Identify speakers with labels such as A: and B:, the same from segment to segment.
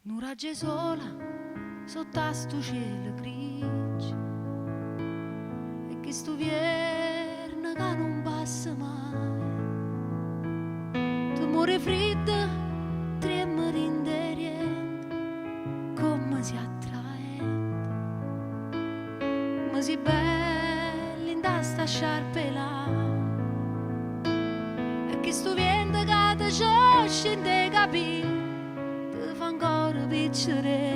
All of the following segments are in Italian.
A: Non raggi sola sotto a sto cielo grigio e che sto vierno che non passa mai. Tu muore fredda, trema rinderente, come si attraente. Ma si bella in sta sciarpe là e che sto vento che ti sciosce in te capire. Fa ancora piacere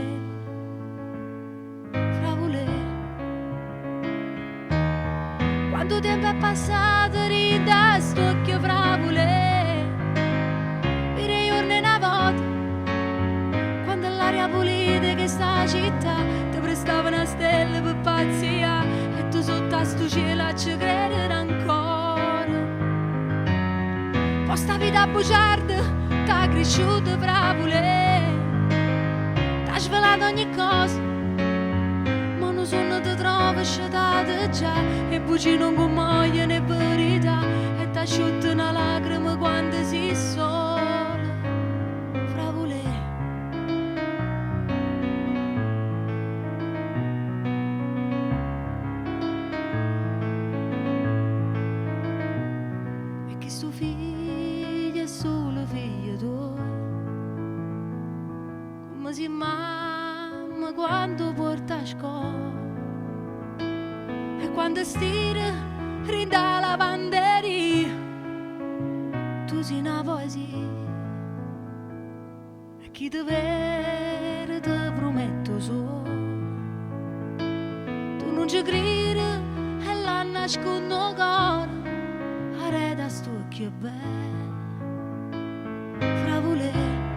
A: fra voler. Quanto tempo è passato rinda sto occhio fra voler. Vire giorni una volta quando l'aria pulita che sta città ti prestava una stella per pazzia e tu sotto a sto cielo ci credere ancora. Poi sta vita bugiarda t'ha cresciuto fra voler. T'ha svelato ogni cosa, ma non sono ti trovo sciatata già. E buci non commuoia né verità, e t'asciutta una lacrima quando si sola, fra voler. E che sto figlio è solo figlio tuo, come si mamma quando porta a scuola e quando stira rinda la banderia tu sei una poesia e chi ti vede ti prometto solo tu non ci credi e la nascondo cuore arreda sto occhio bello fra voler.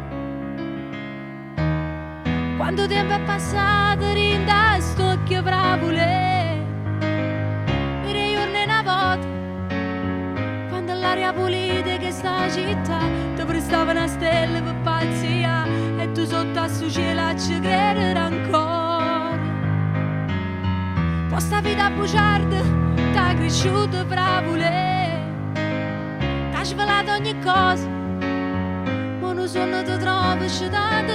A: Quanto tempo è passato rinda sto occhio fra voler. Vire giorni una volta quando l'aria pulita che sta città ti prestava una stella per pazzia e tu sotto a sto cielo ci credere ancora. Poi sta vita bugiarda t'ha cresciuto fra voler. T'ha svelato ogni cosa, ma non sono ti trovo sciatata